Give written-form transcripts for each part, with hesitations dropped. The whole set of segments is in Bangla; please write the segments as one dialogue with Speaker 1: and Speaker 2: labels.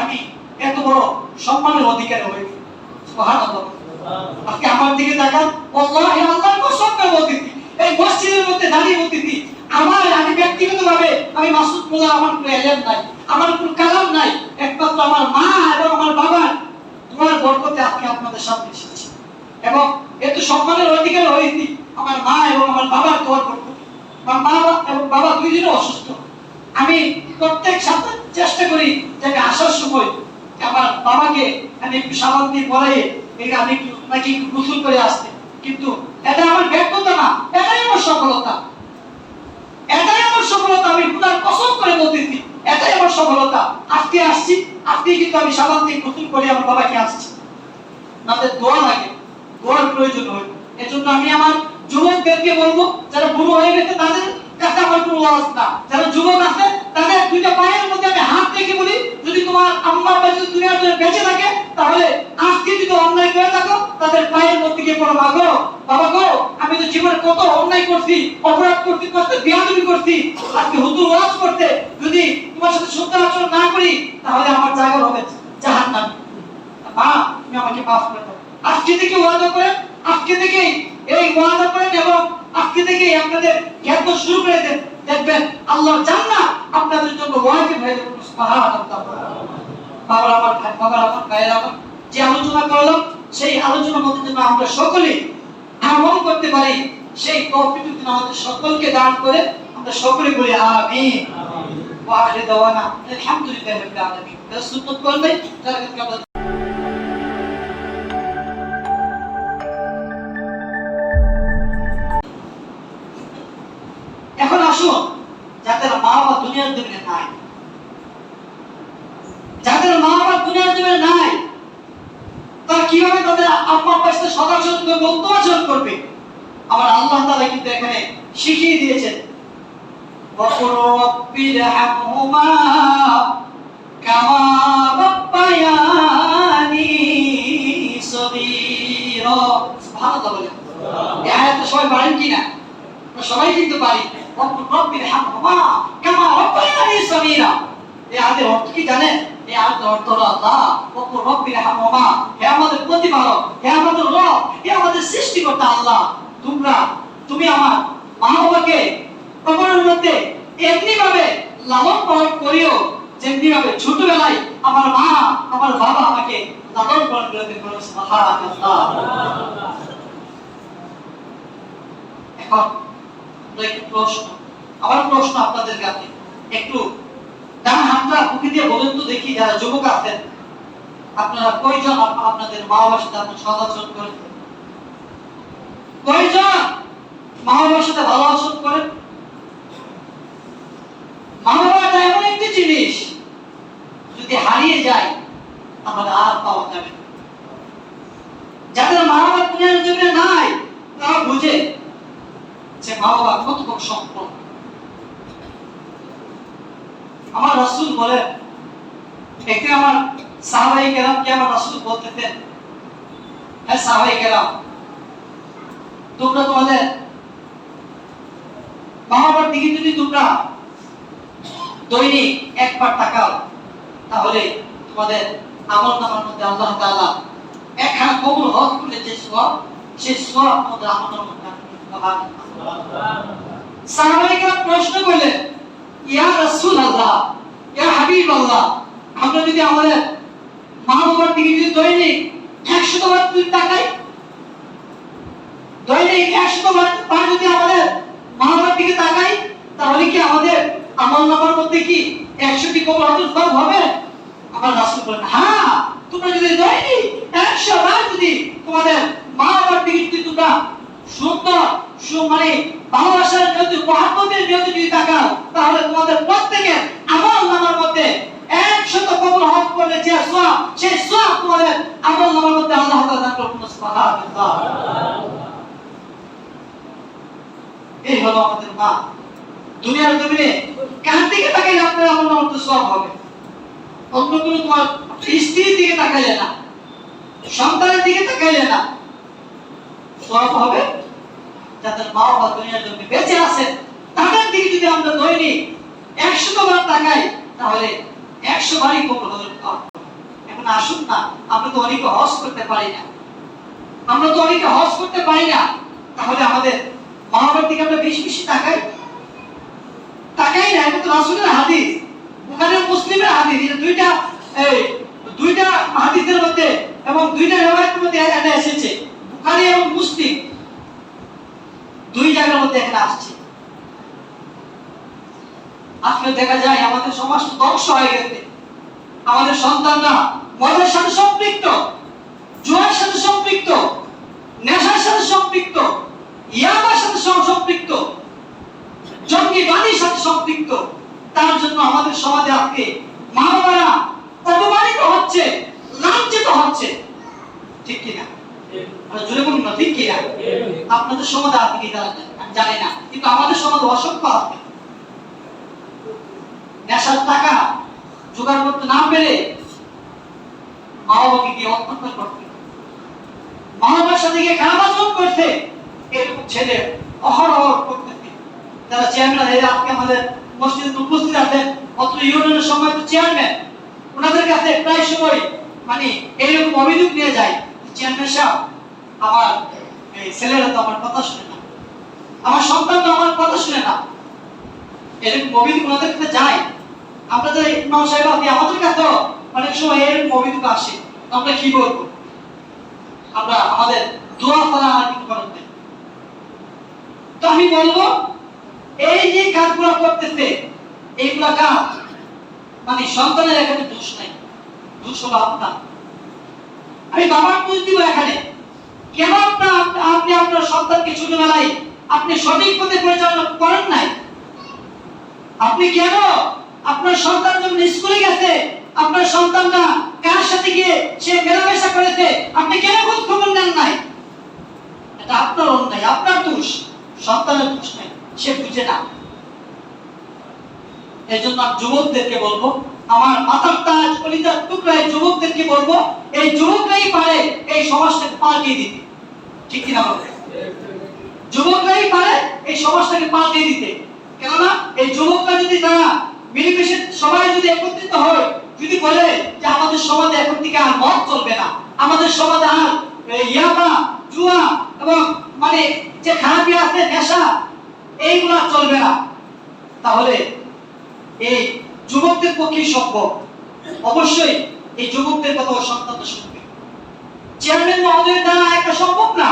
Speaker 1: আমি এত বড় সম্মানের অধিকারী হই। সুবহানাল্লাহ। আজকে আমার দিকে তাকান, আল্লাহি আল্লাহর কসম করে বলতেছি, এই মসজিদের মধ্যে দাঁড়িয়ে বলতেছি, আমি ব্যক্তিগতভাবে আমি মাসুদ মোল্লা, আমার কোনো এলেম নাই, আমার কোনো কালাম নাই, একমাত্র আমার মা এবং আমার বাবার দোয়ার বরকতে আজকে আপনাদের সামনে এসেছি। এবং এত সম্মানের অধিকার হয়েছি আমার মা এবং আমার বাবার দোয়ার বরকতে। আমার মা এবং বাবা দুইজনই অসুস্থ। আমি প্রত্যেক সপ্তাহে চেষ্টা করি যে আমি আসার সময় আমার বাবাকে আমি একটু সাবান দিয়ে পরাইয়ে আমি নাকি গোসল করে আসতে, কিন্তু এটা আমার ব্যর্থতা না, এটাই আমার সফলতা। এটাই আমার সফলতা, আমি খোদার কসম করে বলতেছি, এটাই আমার সফলতা। আজকে আসছি, আজকে কিন্তু আমি সাবান দিয়ে গোসল করে আমার বাবাকে আসছি। আমাদের দোয়া লাগে, দোয়ার প্রয়োজন হয়। এজন্য আমি আমার যুবকদেরকে বলবো, যারা বুড়ো হয়ে গেছে তাদের কাছে আমার কোনো ওয়াজ না, যারা যুবক আছে তাদের দুইটা পায়ের মধ্যে আমি হাত রেখে বলি, যদি তোমার আম্মা আব্বা যদি দুনিয়ার জন্য বেঁচে থাকে, তাহলে আজকে যদি অন্যায় করে থাকো তাদের পায়ের মধ্যে গিয়ে পড়ো, মা গো, বাবা গো, আমি তো জীবনে কত অন্যায় করছি, অপরাধ করছি, কত বেয়াদবি করছি, আজকে হুজুর ওয়াজ করতে যদি তোমার সাথে সুন্দর আচরণ না করি তাহলে আমার জায়গা হবে জাহান্নাম। মা, তুমি আমাকে মাফ করে দাও। আজকে থেকে ওয়াদা করেন, আজকে থেকে এই ওয়াদা করেন এবং আজকে থেকে আপনাদের জ্ঞান শুরু করে দেন, দেখবেন আল্লাহর জান্নাত আপনাদের জন্য ওয়াজিব হয়ে যাবে। সুবহানাল্লাহ। বাবার আমার ভাই, বাবার আমার ভাইয়ের আমার, যে আলোচনা করলাম সেই আলোচনার মধ্যে যেন আমরা সকলে আমল করতে পারি, সেই তৌফিক যেন আমাদের সকলকে দান করে। আমরা সকলে বলি আমিন। ওয়া আখির দাওয়ানা আলহামদুলিল্লাহি রাব্বিল আলামিন। সুন্নাত করবে যারা এখন আসুন, যাদের মা বাবা দুনিয়ার জমিনে নাই, যাদের মা বাবা দুনিয়ার জমিনে নাই, তারা কিভাবে তাদের আম্মা আব্বার সাথে সদাচরণ করবে, উত্তম আচরণ করবে? আমার আল্লাহ তাআলা কিন্তু এখানে শিখিয়ে দিয়েছেন, ওয়াকুর রাব্বিরহামহুমা কামা রাব্বায়ানি সগীরা। সুবহানাল্লাহ বলেন। এই আয়াতটা সবাই পারেন কিনা? সবাই কিন্তু পারি। ওয়াকুর রাব্বিরহামহুমা কামা রাব্বায়ানি সগীরা। এই আয়াতের অর্থ কি জানেন? এই আয়াতের অর্থ হলো আল্লাহ ওয়াকুর রাব্বিরহামহুমা, হে আমাদের প্রতিপালক, হে আমাদের রব, হে আমাদের সৃষ্টিকর্তা আল্লাহ, তুমি আমার মা বাবাকে কবরের মধ্যে এমনি ভাবে লালন পালন করিও যেমনি ভাবে ছোটবেলায় আমার মা আমার বাবা আমাকে লালন পালন করে। সুবহানাল্লাহ। এখন একটু প্রশ্ন, আমার প্রশ্ন আপনাদের কাছে, একটু ডান হাতটা বুকে দিয়ে বলেন তো দেখি, যারা যুবক আছেন আপনারা কয়জন আপনাদের মা বাবার সাথে আপনারা সদাচরণ করেন? কয়জন মা বাবার সাথে ভালো আচরণ করেন? মা বাবাটা এমন একটি জিনিস, যদি হারিয়ে যায় তাহলে আর পাওয়া যাবে না। যাদের মা বাবা দুনিয়ার জমিনে নাই তারা বুঝে যে মা বাবা কত বড় সম্পদ। আমার রাসূল বলেন, একদিন আমার সাহাবায়ে কেরামকে আমার রাসূল বলতেছেন, হ্যাঁ সাহাবায়ে কেরাম, তোমরা তোমাদের মা বাবার দিকে যদি তোমরা দৈনিক একবার তাকাও, তাহলে তোমাদের আমলনামার মধ্যে আল্লাহ তাআলা একখানা কবুল হজ করলে যে সওয়াব, সেই সওয়াব তোমাদের আমলনামার মধ্যে সাহাবায়ে কেরাম প্রশ্ন করলেন, ইয়া রাসূলুল্লাহ, ইয়া হাবিবাল্লাহ, আমরা যদি আমাদের মা বাবার দিকে যদি দৈনিক 100 বার তাকাই, দৈনিক 100 বার যদি আমাদের মা বাবার দিকে তাকাই, তাহলে কি আমাদের আমলনামার মধ্যে কি 100টি কবুল হজের সওয়াব হবে? আমার রাসূল বলেন, হ্যাঁ, তোমরা যদি দৈনিক 100 বার যদি তোমাদের মা বাবার দিকে যদি তোমরা সুন্দর মানে ভালোবাসার যদি মহব্বতের যদি তাকাও, তাহলে তোমাদের প্রত্যেকের আমলনামার মধ্যে 100 কবুল হজ করলে যে সওয়াব, সেই সওয়াব তোমাদের আমলনামার মধ্যে আল্লাহ তাআলা দান করবেন। সুবহানাল্লাহ। এই হলো আমাদের মা। দুনিয়ার জমিনে কার দিকে তাকাইলে আপনার আমলনামার মধ্যে সওয়াব হবে? অন্য কোনো তোমার স্ত্রীর দিকে তাকাইলে না, সন্তানের দিকে তাকাইলে না, সওয়াব হবে যাদের মা বাবা দুনিয়ার জন্য বেঁচে আছেন, তাদের দিকে যদি আমরা দৈনিক 100 বার তাকাই, তাহলে 100 বারই কবুল হবে। না আসুন না, আমরা তো অনেকে হজ করতে পারি না, তাহলে আমাদের মা বাবার দিকে আমরা বেশি বেশি তাকাই না। এটা তো রাসূলের হাদিস, বুখারী ও মুসলিমের হাদিস। এটা দুইটা হাদিসের মধ্যে এবং দুইটা riwayat-এর মধ্যে এটা এসেছে, বুখারী এবং মুসলিম দুই জায়গার মধ্যে এটা আসছে। আসলে দেখা যায় আমাদের সমাজ ধ্বংস হয়ে গেছে। আমাদের সন্তানরা মদের সাথে সম্পৃক্ত, জুয়ার সাথে সম্পৃক্ত, নেশার সাথে সম্পৃক্ত, ইয়াবার সাথে সম্পৃক্ত, জঙ্গিবাদীর সাথে সম্পৃক্ত। তার জন্য আমাদের সমাজে আজকে মা বাবারা অপমানিত হচ্ছে, লাঞ্ছিত হচ্ছে। ঠিক কিনা? জোরে বলুন না, ঠিক কিনা? আপনাদের সমাজে আছে কি জানি না, কিন্তু আমাদের সমাজে অসংখ্য আছে। নেশার টাকা জোগাড় করতে না পেরে মা বাবাকে গিয়ে অত্যাচার করতে, মা বাবার সাথে গিয়ে খারাপ আচরণ করতে, এরকম ছেলে অহরহ করতেছে। যারা চেয়ারম্যান আজকে আমাদের মসজিদে উপস্থিত আছেন, অত্র ইউনিয়নের সম্মানিত চেয়ারম্যান, ওনাদের কাছে প্রায় সময় মানে এইরকম অভিযোগ নিয়ে যায়, চেয়ারম্যান সাহেব আমার এই ছেলেরা তো আমার কথা শুনে না, আমার সন্তান তো আমার কথা শুনে না, এরকম অভিযোগ ওনাদের কাছে যায়। আমরা যারা ইমাম সাহেব আছি, আমাদের কাছেও অনেক সময় এরকম অভিযোগ আসে। আমরা কি বলবো? আমরা আমাদের দোয়া ছাড়া আর কিছু করার নেই। তো আমি বলবো, এই যে কাজগুলো করতেছে এইগুলা কাজ মানে সন্তানের এখানে দোষ নাই, দোষ হলো আপনার। আমি বাবার দোষ দিব এখানে। কেন আপনি আপনার সন্তানকে ছোটবেলায় আপনি সঠিক পথে পরিচালনা করেন নাই? আপনি কেন আপনার সন্তান যখন স্কুলে গেছে, আপনার সন্তানটা কার সাথে গিয়ে সে মেলামেশা করেছে, আপনি কেন খোঁজ খবর নেন নাই? এটা আপনার অন্যায়, আপনার দোষ, সন্তানের দোষ নাই, সে বুঝে না। এই জন্য যুবকদেরকে বলবো, আমার মাথার তাজ কলিজার টুকরা যুবকদেরকে বলবো, এই যুবকরাই পারে এই সমাজটাকে পাল্টিয়ে দিতে। ঠিক কিনা বলবেন? যুবকরাই পারে এই সমাজটাকে পাল্টিয়ে দিতে। কেননা এই যুবকরা যদি তারা মিলেমিশে সবাই যদি একত্রিত হয়, যদি বলে যে আমাদের সমাজে এখন থেকে আর মদ চলবে না, আমাদের সমাজে আর ইয়াবা, জুয়া এবং মানে যে খারাপি আছে, নেশা, এইগুলা চলবে না, তাহলে এই যুবকদের পক্ষে সম্ভব। অবশ্যই এই যুবকদের কথা সন্তানরা শুনবে। চেয়ারম্যান মহোদয়ের দ্বারা একা সম্ভব না,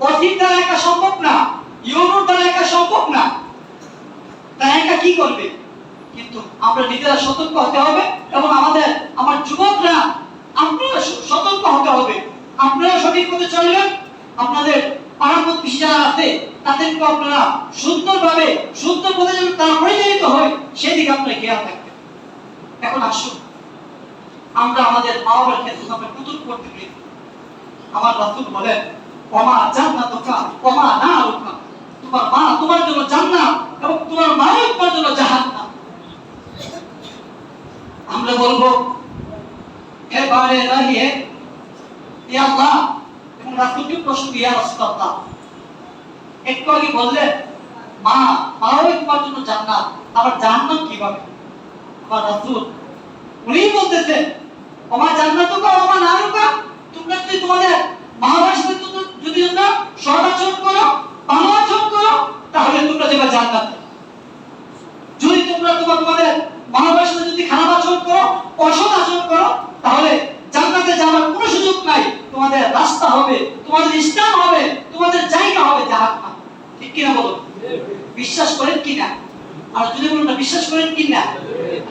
Speaker 1: অসির দ্বারা একা সম্ভব না, ইউনোর দ্বারা একা সম্ভব না। তারা একা কি করবে? কিন্তু আমরা নিজেরা সতর্ক হতে হবে এবং আমার যুবকরা আপনারা সতর্ক হতে হবে। আপনারা সঠিক পথে চলবেন, আপনাদের পাড়া প্রতিবেশী যারা আছে তাদেরকে আপনারা সুন্দরভাবে সুন্দর পথে যেন তারা পরিচালিত হয় সেদিকে আপনারা খেয়াল রাখবেন। এখন আসুন আমরা আমাদের মা বাবার ক্ষেত্রে আমরা কতটুকু করতে পারি। আমার রাসূল বলেন, ওমা জান্নাতুকা ওমা নারুকা, তোমার মা তোমার জন্য জান্নাত এবং তোমার মা তোমার জন্য জাহান্নাম। আমরা বলবো, হে বারে রাহিয়ে ইয়া আল্লাহ, এবং রাসূলকে প্রশ্ন ইয়া রাসূলুল্লাহ, একটু আগে বললেন মাও তোমার জন্য জান্নাত, আবার জাহান্নাম কিভাবে? আমার রাসূল উনি বলতেছেন, ওমা জান্নাতুকা ওমা নারুকা, তোমরা যদি তোমাদের মা বাবার সাথে যদি তোমরা সৎ আচরণ করো, ভালো আচরণ করো, তাহলে তোমরা যাবে জান্নাতে। যদি তোমরা তোমাদের মা বাবার সাথে যদি খারাপ আচরণ করো, অসৎ আচরণ করো, তাহলে জান্নাতে যাওয়ার কোনো সুযোগ নাই। তোমাদের রাস্তা হবে, তোমাদের স্থান হবে, তোমাদের জায়গা হবে জাহান্নাম। ঠিক কিনা বলো? বিশ্বাস করেন কিনা? আর যদি বলুন না বিশ্বাস করেন কিনা?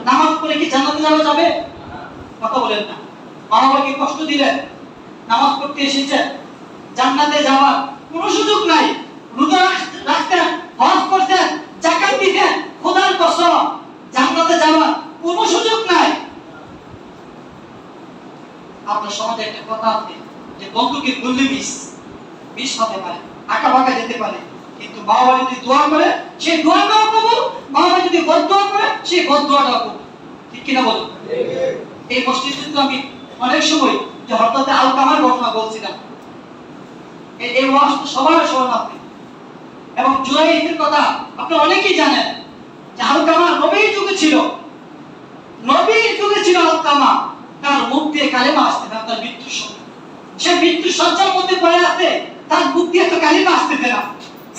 Speaker 1: নামাজ পড়ে কি জান্নাতে যাওয়া যাবে? কথা বলেন না। মা বাবাকে কষ্ট দিলেন, নামাজ পড়তে এসেছেন, জান্নাতে যাওয়ার কোনো সুযোগ নাই। রোজা রাখতেন, হজ করতেন, যাকাত দিতেন, খোদার কসম জান্নাতে যাওয়ার কোনো সুযোগ নাই। আপনার সমাজে একটা কথা আছে যে বন্ধুকে গুল্লি বিষ হতে পারে, আঁকা বাঁকা যেতে পারে, কিন্তু মা বাবা যদি দোয়া করে সেই দোয়াটাও কবুল, মা বাবা যদি বদদোয়া করে সেই বদদোয়াটাও কবুল। ঠিক কিনা বলুন? এই মসজিদে কিন্তু আমি অনেক সময় যে হঠাৎ আলকামার ঘটনা বলছিলাম, এই ওয়াজ তো সবার শোনা আপনি, এবং জুরাইদের কথা আপনি অনেকেই জানেন যে আলকামা নবীর যুগে ছিল আলকামা। তার মুখ দিয়ে কালেমা আসতে না, তার মৃত্যুর সময় সে মৃত্যু সজ্জার মধ্যে পড়ে আছে, তার মুখ দিয়ে তো কালেমা আসতেছে না।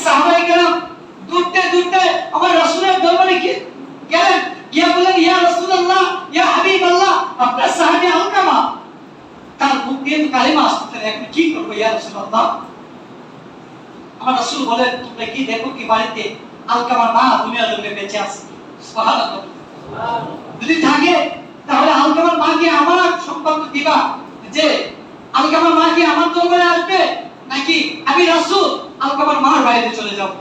Speaker 1: সাহাবায়ে কেরাম দৌড়তে দৌড়তে আমার রাসূলের দরবারে গেলেন, গিয়ে বললেন, ইয়া রাসূলুল্লাহ, ইয়া হাবিবাল্লাহ, আপনার সাহাবী আলকামা, তার মুখ দিয়ে তো কালেমা আসতেছে না, এখন কি করবো ইয়া রাসূলুল্লাহ? আমার রাসূল বলেন, তোমরা কি দেখো কি বাড়িতে আলকামার মা দুনিয়ার জন্য বেঁচে আছে? সুবহানাল্লাহ। যদি থাকে তাহলে আলকামার মাকে আমার সম্পর্ক দিবা, যে আলকামার মা কি আমার দরবারে আসবে, নাকি আমি রাসূল আলকামার মার বাড়িতে চলে যাব?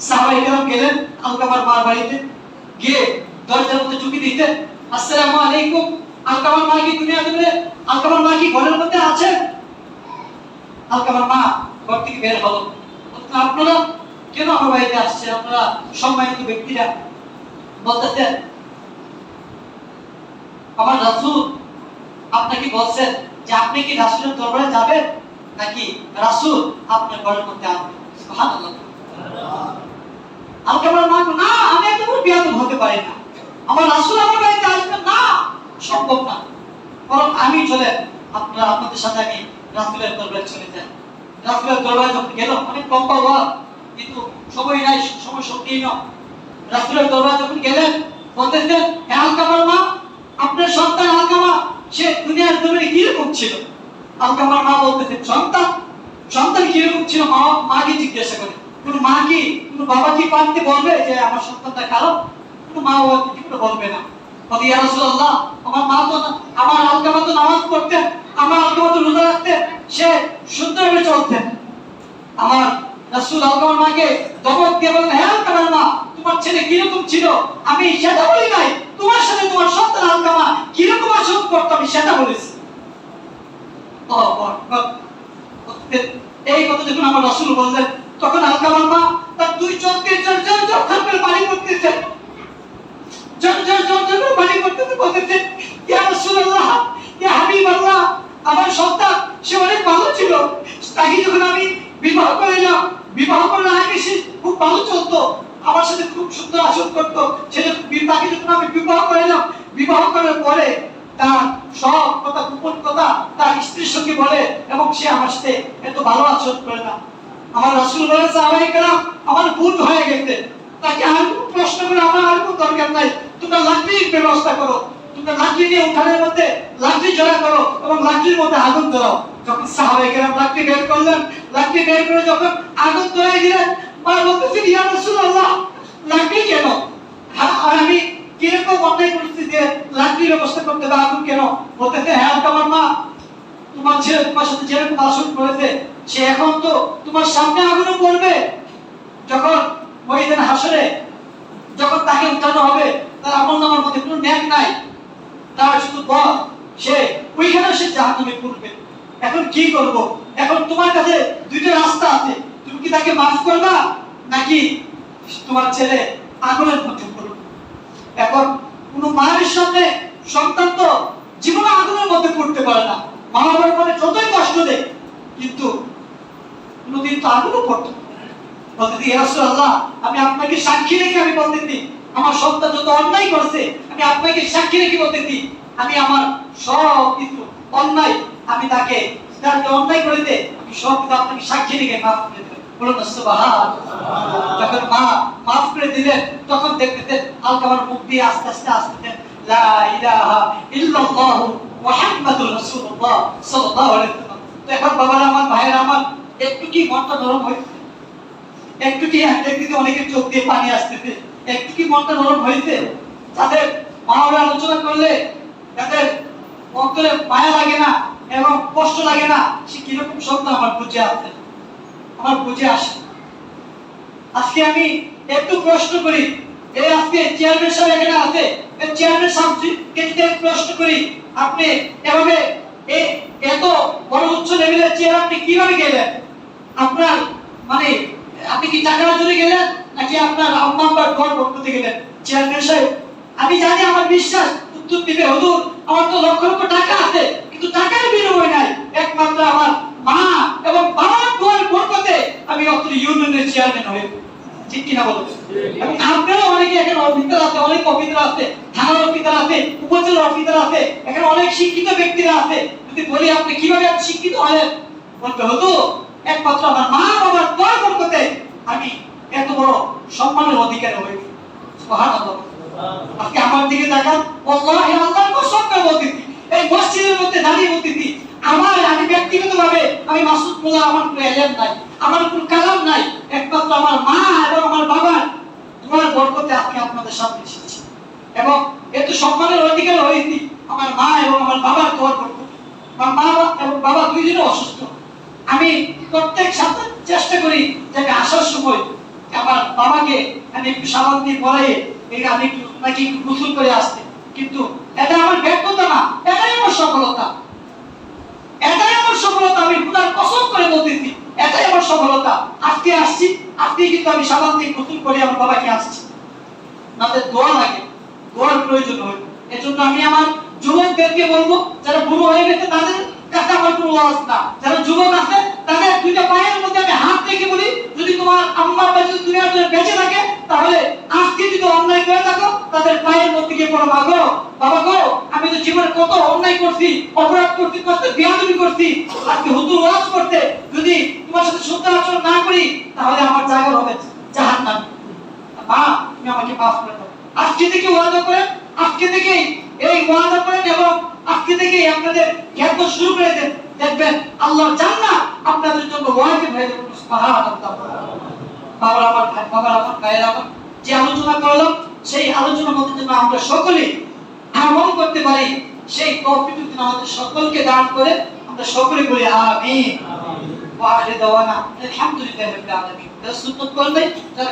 Speaker 1: সাহাবায়ে কেরাম গেলেন আলকামার মার বাড়িতে, গিয়ে দরজার মধ্যে চুকি দিতে, আসসালামু আলাইকুম, আলকামার মা কি দুনিয়া জুড়ে, আলকামার মা কি ঘরের মধ্যে আছেন? আলকামার মা ঘর থেকে বের হলো, আপনারা কেন আমার বাড়িতে আসছেন? আপনারা সম্মানিত ব্যক্তিরা। বলতেছেন, আমার রাসূল আপনাকে বলছেন যে আপনি কি রাসূলের দরবারে যাবেন, নাকি রাসূল আপনার ঘরের মধ্যে আসবেন? সুবহানাল্লাহ। আলকামার মা, না, আমি এত বড় বেয়াদব হতে পারি না, আমার রাসূল আমার বাড়িতে আসবেন না, সম্ভব না, বরং আমি চলে আপনাদের সাথে আমি রাসূলের দরবারে চলে যাই। রাসূলের দরবারে যখন গেল, অনেক কম পাওয়া, কিন্তু সময় নাই, সময় সংকীর্ণ। রাসূলের দরবারে যখন গেলেন, বলতেছেন, হে আলকামার মা, আপনার সন্তান আলকামা সে দুনিয়ার জমিনে কিরকম ছিল? আলকামার মা বলতেছেন, সন্তান কিরকম ছিল? মাকে জিজ্ঞাসা করে। কোন মা কি, কোন বাবা কি পারতে বলবে যে আমার সন্তানটা খারাপ? কোন মা ও কিছু বলবে না। বলে, ইয়া রাসূলুল্লাহ, আমার মা তো, আমার আলকামা তো নামাজ পড়তেন, আমার আলকামা তো রোজা রাখতেন, সে সুন্দরভাবে চলতেন। আমার রাসূল আলকামার মাকে দমক দিয়ে বলেন, হে আলকামার মা, তোমার ছেলে কিরকম ছিল আমি সেটা বলি নাই, তোমার সাথে তোমার সন্তান আলকামা কিরকম আচরণ করতো আমি সেটা বলেছি। এই কথা যখন আমার রাসূল বললেন, তখন আলকামার মা তার দুই চোখ দিয়ে ঝর ঝর ঝর ঝর করে পানি পড়তেছে, ঝর ঝর ঝর ঝর করে পানি পড়তেছে, বলতেছে, ইয়া রাসূলুল্লাহ, ইয়া হাবিবাল্লাহ, আমার সন্তান সে অনেক ভালো ছিল, তাকে যখন আমি বিবাহ করাইলাম, বিবাহ করার আগে সে খুব ভালো চলতো, আমার সাথে খুব সুন্দর আচরণ করতো, তাকে যখন আমি বিবাহ করাইলাম, বিবাহ করার পরে তার সব কথা, গোপন কথা তার স্ত্রীর সঙ্গে বলে, এবং সে আমার সাথে এত ভালো আচরণ করে না। আমার রাসূল বলেন, সাহাবায়ে কেরাম, আমার ভুল হয়ে গেছে, তাকে আর কোনো প্রশ্ন করে আমার আর কোনো দরকার নাই, তোমরা লাকড়ির ব্যবস্থা করো, তোমরা লাকড়ি নিয়ে উঠানের মধ্যে লাকড়ি জড়া করো এবং লাকড়ির মধ্যে আগুন ধরাও। যখন সাহাবায়ে কেরাম লাকড়ি বের করলেন, লাকড়ি বের করে যখন আগুন ধরাই দিলেন, মা বলতেছেন, ইয়া রাসূলুল্লাহ, লাকড়ি কেন? আর আমি কিরকম অন্যায় করছি যে লাকড়ির ব্যবস্থা করতে বা আগুন কেন? বলতেছে, হ্যাঁ তোমার মা তোমার ছেলে তোমার সাথে যেরকম আচরণ করেছে, সে এখন তো তোমার সামনে আগুনে পড়বে, যখন ময়দানে হাসরে যখন তাকে উঠানো হবে, তার আমলনামার মধ্যে কোনো নেক নাই, তার শুধু বল, সে ওইখানে সে জাহান্নামে পড়বে। এখন কি করব? এখন তোমার কাছে দুইটা রাস্তা আছে, তুমি কি তাকে মাফ করবা, নাকি তোমার ছেলে আগুনের মধ্যে পড়বে? এখন কোন মায়ের সামনে সন্তান তো জীবনে আগুনের মধ্যে পড়তে পারে না, মা বাবার মনে যতই কষ্ট দেয়, কিন্তু কোনদিন তো আগুনও পড়তে পারে না। বলতে, ইয়া রাসূলুল্লাহ, আমি আপনাকে সাক্ষী রেখে আমি বলতেছি, আমার সন্তান যত অন্যায় করেছে, আমি আপনাকে সাক্ষী রেখে বলতেছি, আমি আমার সব কিছু অন্যায়, আমি তাকে অন্যায় করেছে, আমি সব কিছু আপনাকে সাক্ষী রেখে মাফ করে দেব। বলুন সুবহানাল্লাহ। যখন মা মাফ করে দিলেন, তখন দেখতেছেন আলকামার মুখ দিয়ে আস্তে আস্তে আসতেছেন, লা ইলাহা ইল্লাল্লাহ মুহাম্মাদুর রাসূলুল্লাহ সাল্লাল্লাহু আলাইহি ওয়াসাল্লাম। তো এখন বাবারা আমার, ভাইয়েরা আমার, একটু কি মনটা নরম হয়েছে? একটু কি দেখতে অনেকের চোখ দিয়ে পানি আসতেছে, একটু কি মনটা নরম হয়েছে? তাদের মা বাবা আলোচনা করলে তাদের অন্তরে মায়া লাগে না এবং কষ্ট লাগে না, সে কিরকম সন্তান আমার বুঝে আছে, আমার বুঝে আসে। আজকে আমি একটু প্রশ্ন করি, এই আজকে চেয়ারম্যান সাহেব এখানে আছে, এই চেয়ারম্যান সাহেবকে প্রশ্ন করি, আপনি এভাবে এত বড় উচ্চ লেভেলের চেয়ার আপনি কিভাবে গেলেন? আপনার মানে আপনি কি টাকার জন্য গেলেন, নাকি আপনার আম্মা আব্বার ঘর করতে গেলেন? চেয়ারম্যান সাহেব, আমি জানি, আমার বিশ্বাস উত্তর দিবে, হুজুর আমার তো লক্ষ লক্ষ টাকা আছে, কিন্তু টাকার বিনিময় নাই, একমাত্র আমার মা এবং বাবার দোয়ার বরকতে আমি অত ইউনিয়নের চেয়ারম্যান হয়ে ঠিক কিনা বলুন? এবং আপনারা অনেকে এখানে অফিসার আছে, অনেক অফিসার আছে, থানার অফিসার আছে, উপজেলার অফিসার আছে, এখানে অনেক শিক্ষিত ব্যক্তিরা আছে। যদি বলি আপনি কিভাবে শিক্ষিত হলেন, বলতে হতো একমাত্র আমার মা বাবার দোয়া বরকতে আমি এত বড় সম্মানের অধিকারী হয়েছি। সুবহানাল্লাহ। আজকে আমার দিকে তাকান, আল্লাহি আল্লাহর কসম করে বলতেছি, এই মসজিদের মধ্যে দাঁড়িয়ে বলতেছি, আমি ব্যক্তিগতভাবে আমি মাসুদ মোল্লা, আমার কোনো এলেম নাই, আমার কোনো কালাম নাই, একমাত্র আমার মা এবং আমার বাবার দোয়ার বরকতে আজকে আপনাদের সামনে এসেছি। এবং এত সম্মানের অধিকার হয়েছি আমার মা এবং আমার বাবার দোয়ার বরকতে। আমার মা এবং বাবা দুইজনই অসুস্থ। আমি প্রত্যেক সপ্তাহে চেষ্টা করি যে আমি আসার সময় আমার বাবাকে আমি একটু সাবান দিয়ে পরাইয়ে আমি একটু নাকি গোসল করে আসতে, কিন্তু এটা আমার ব্যর্থতা না, এটাই আমার সফলতা। এটাই আমার সফলতা, আমি খোদার কসম করে বলতেছি, এটাই আমার সফলতা। আজকে আসছি, আজকে কিন্তু আমি সাবান দিয়ে গোসল করে আমার বাবাকে আসছি। আমাদের দোয়া লাগে, দোয়ার প্রয়োজন হয়। এজন্য আমি আমার যুবকদেরকে বলবো, যারা বুড়ো হয়ে গেছে তাদের কাছে আমার কোনো ওয়াজ না, যারা যুবক আছে তাদের দুইটা পায়ের মধ্যে আমি হাত রেখে বলি, যদি তোমার আম্মা আব্বা যদি দুনিয়ার জন্য বেঁচে থাকে, তাহলে আজকে যদি অন্যায় করে থাকো তাদের পায়ের মধ্যে গিয়ে পড়ো, মা গো, বাবা গো, আমি তো জীবনে কত অন্যায় করছি, অপরাধ করছি, কত বেয়াদবি করছি, আজকে হুজুর ওয়াজ করতে যদি তোমার সাথে সত্য আচরণ না করি, তাহলে আমার জায়গা হবে জাহান্নাম। মা, তুমি আমাকে মাফ করে দাও। আজকে থেকে ওয়াদা করেন, আজকে থেকেই এই ওয়াদা করেন এবং আজকে থেকেই আপনাদের জ্ঞান শুরু করে দেন, দেখবেন আল্লাহর জান্নাত আপনাদের জন্য ওয়াজিব হয়ে যাবে। সুবহানাল্লাহ। বাবার আমার ভাই, বাবার আমার ভাইয়ের আমার, যে আলোচনা করলাম সেই আলোচনার মধ্যে যেন আমরা সকলে আমল করতে পারি, সেই তৌফিক যেন আমাদের সকলকে দান করে। আমরা সকলে বলি আমিন। ওয়া আখির দাওয়ানা আলহামদুলিল্লাহি রাব্বিল আলামিন। সুন্নাত করবে যারা